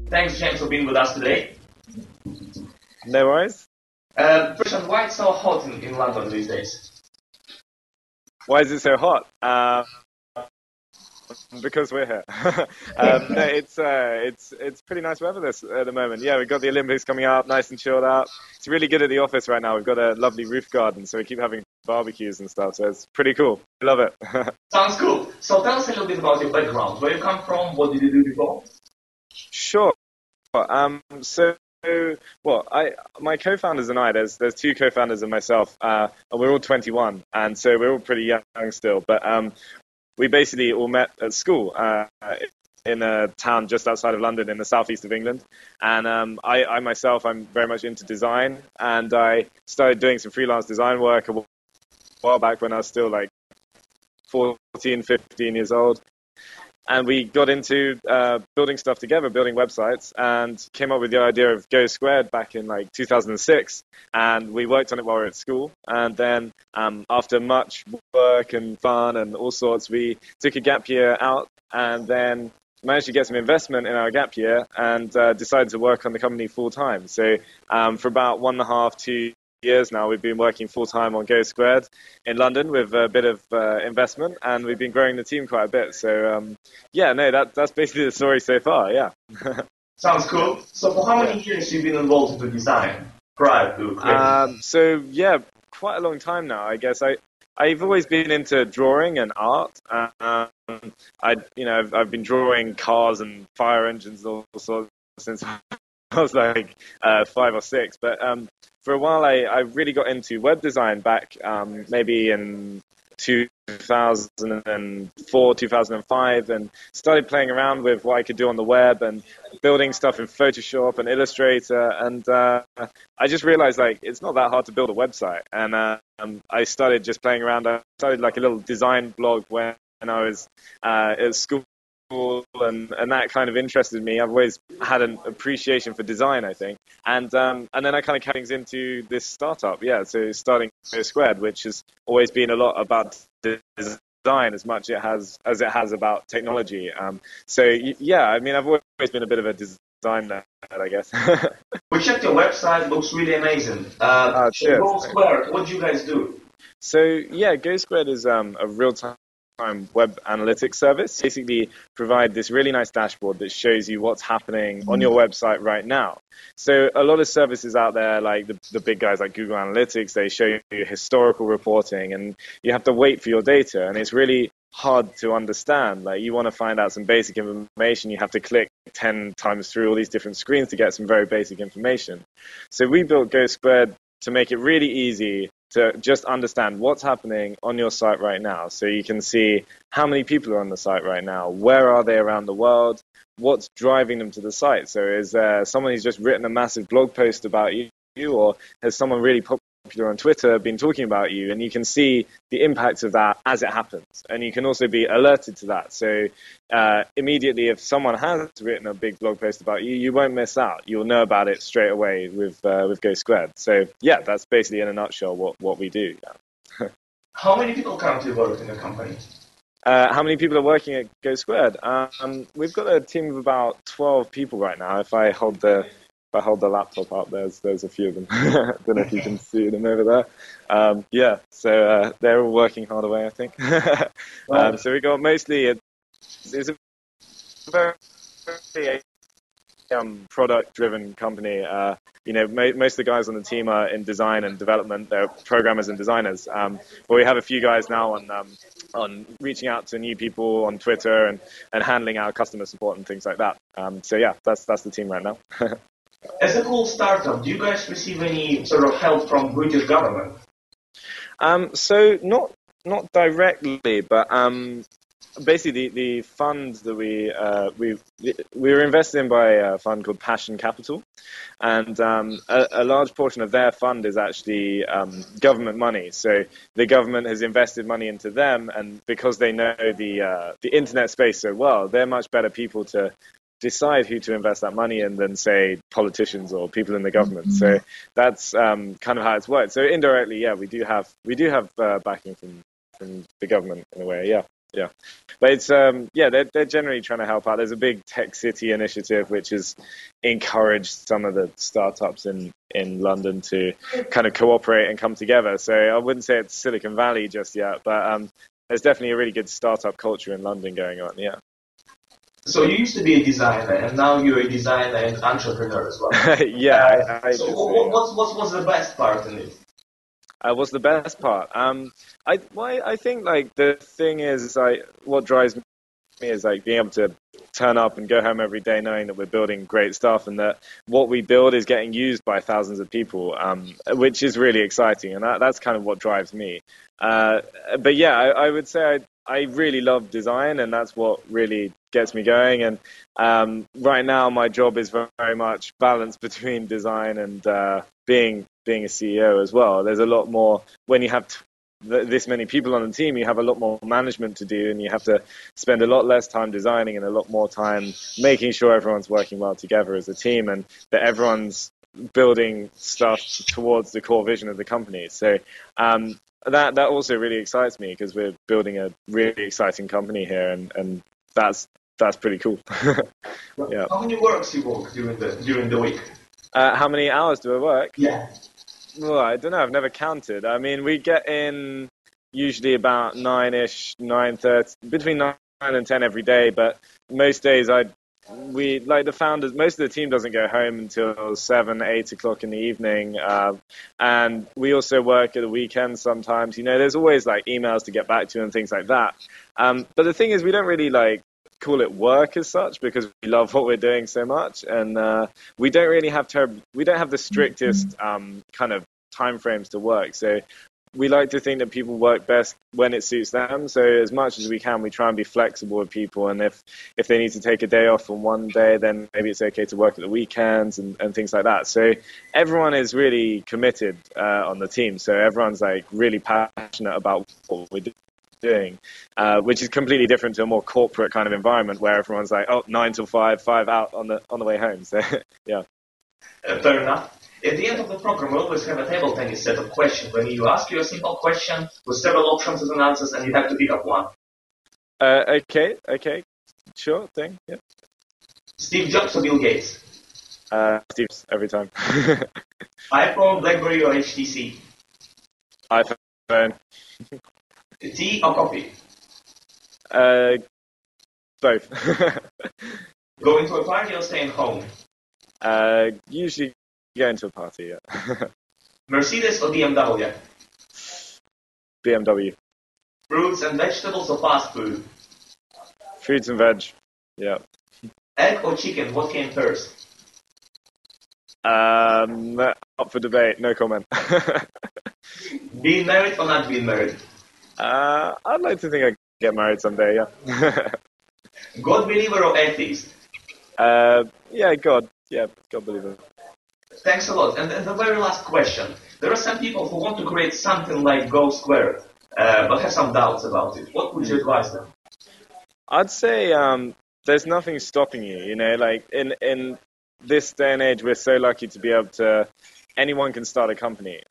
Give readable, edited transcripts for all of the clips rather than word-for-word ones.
Thanks, James, for being with us today. No worries. First, why it's so hot in London these days? Why is it so hot? Because we're here. No, it's pretty nice weather this at the moment. Yeah, we've got the Olympics coming up, nice and chilled out. It's really good at the office right now. We've got a lovely roof garden, so we keep having barbecues and stuff. So it's pretty cool. I love it. Sounds cool. So tell us a little bit about your background. Where you come from? What did you do before? Sure. My co-founders and I, there's two co-founders and myself, and we're all 21, and so we're all pretty young still. But we basically all met at school in a town just outside of London in the southeast of England. And I myself, I'm very much into design, and I started doing some freelance design work a while back when I was still like 14, 15 years old. And we got into building stuff together, building websites, and came up with the idea of GoSquared back in like 2006. And we worked on it while we were at school. And then after much work and fun and all sorts, we took a gap year out and then managed to get some investment in our gap year and decided to work on the company full time. So for about 1.5, 2 years now, we've been working full-time on GoSquared in London with a bit of investment, and we've been growing the team quite a bit. So, that's basically the story so far, yeah. Sounds cool. So for how many years have you been involved in design prior to creating? Quite a long time now, I guess. I've always been into drawing and art. I've been drawing cars and fire engines and all sorts since I was like 5 or 6, but for a while I really got into web design back maybe in 2004, 2005, and started playing around with what I could do on the web and building stuff in Photoshop and Illustrator, and I just realized like it's not that hard to build a website, and I started just playing around. I started like a little design blog when I was at school, and that kind of interested me. I've always had an appreciation for design, I think, and then I kind of carried things into this startup. Yeah, so starting GoSquared, which has always been a lot about design as much as it has about technology. I've always been a bit of a design nerd, I guess. We checked your website; looks really amazing. Cheers. GoSquared, what do you guys do? So GoSquared is a real-time web analytics service. Basically provide this really nice dashboard that shows you what's happening on your website right now. So a lot of services out there, like the big guys like Google Analytics, they show you historical reporting and you have to wait for your data, and it's really hard to understand. Like, you want to find out some basic information, you have to click 10 times through all these different screens to get some very basic information. So we built GoSquared to make it really easy to just understand what's happening on your site right now. So you can see how many people are on the site right now, where are they around the world, what's driving them to the site. So is there someone who's just written a massive blog post about you, or has someone really popular on Twitter been talking about you? And you can see the impact of that as it happens. And you can also be alerted to that. So immediately, if someone has written a big blog post about you, you won't miss out. You'll know about it straight away with GoSquared. So yeah, that's basically in a nutshell what we do. Yeah. How many people currently work in the company? How many people are working at GoSquared? We've got a team of about 12 people right now. If I hold the laptop up, there's a few of them. I don't know if you can see them over there. So they're all working hard away, I think. So we got mostly it's a very product-driven company. Most of the guys on the team are in design and development. They're programmers and designers. But we have a few guys now on reaching out to new people on Twitter and handling our customer support and things like that. So yeah, that's the team right now. As a cool startup, do you guys receive any sort of help from British government? So not directly, but basically the fund that we were invested in by a fund called Passion Capital, and a large portion of their fund is actually government money. So the government has invested money into them, and because they know the internet space so well, they're much better people to decide who to invest that money in than, say, politicians or people in the government. So that's kind of how it's worked. So indirectly, yeah, we do have backing from the government in a way. Yeah. Yeah, but it's they're generally trying to help out. There's a big Tech City initiative which has encouraged some of the startups in London to kind of cooperate and come together. So I wouldn't say it's Silicon Valley just yet, but there's definitely a really good startup culture in London going on. Yeah. So you used to be a designer, and now you're a designer and entrepreneur as well. Yeah. What's the best part in it? What's the best part? I think like the thing is what drives me is like being able to turn up and go home every day knowing that we're building great stuff and that what we build is getting used by thousands of people, which is really exciting, and that's kind of what drives me. But yeah, I would say I really love design, and that's what really gets me going. And right now, my job is very much balanced between design and being a CEO as well. There's a lot more when you have this many people on the team. You have a lot more management to do, and you have to spend a lot less time designing and a lot more time making sure everyone's working well together as a team, and that everyone's building stuff towards the core vision of the company. So that also really excites me because we're building a really exciting company here, and that's pretty cool. Yeah. How many works you work during the week? How many hours do I work? Yeah. Well, I don't know. I've never counted. I mean, we get in usually about 9-ish, 9:30, between 9 and 10 every day. But most days, we like the founders. Most of the team doesn't go home until 7, 8 o'clock in the evening, and we also work at the weekends sometimes. You know, there's always like emails to get back to and things like that. But the thing is, we don't really like call it work as such because we love what we're doing so much, and we don't really have the strictest kind of time frames to work. So we like to think that people work best when it suits them. So as much as we can, we try and be flexible with people, and if they need to take a day off on one day, then maybe it's okay to work at the weekends and things like that. So everyone is really committed on the team, so everyone's like really passionate about what we're doing, which is completely different to a more corporate kind of environment where everyone's like, 9 till 5 out on the way home. So yeah. Fair enough. At the end of the program, we always have a table tennis set of questions. When you ask you a simple question with several options and answers, and you have to pick up one. Okay, sure thing. Yeah. Steve Jobs or Bill Gates? Steve's every time. iPhone, BlackBerry, or HTC? iPhone. Tea or coffee? Both. Going to a party or staying home? Usually going to a party, yeah. Mercedes or BMW? BMW. Fruits and vegetables or fast food? Fruits and veg, yeah. Egg or chicken, what came first? Up for debate, no comment. Being married or not being married? I'd like to think I get married someday, yeah. God believer or atheist? Yeah, God believer. Thanks a lot. And the very last question. There are some people who want to create something like GoSquared, but have some doubts about it. What would you advise them? I'd say there's nothing stopping you, you know, like in this day and age, we're so lucky to be able to, anyone can start a company.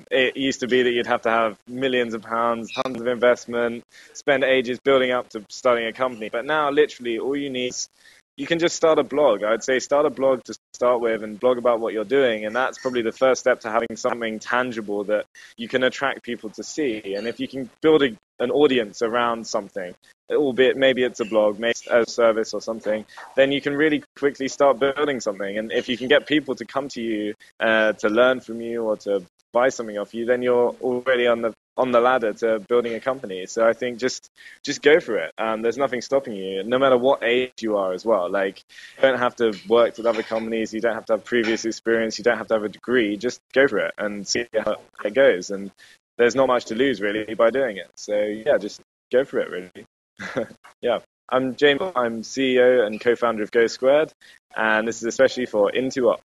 It used to be that you'd have to have millions of pounds, tons of investment, spend ages building up to starting a company. But now, literally, all you need is you can just start a blog. I'd say start a blog to start with and blog about what you're doing. And that's probably the first step to having something tangible that you can attract people to see. And if you can build an audience around something, albeit maybe it's a blog, maybe it's a service or something, then you can really quickly start building something. And if you can get people to come to you to learn from you or to buy something off you, then you're already on the ladder to building a company. So I think just go for it. There's nothing stopping you, no matter what age you are as well. Like, you don't have to work with other companies, you don't have to have previous experience, you don't have to have a degree. Just go for it and see how it goes. And there's not much to lose really by doing it. So yeah, just go for it really. Yeah. I'm James. I'm CEO and co-founder of GoSquared, and this is especially for In2up.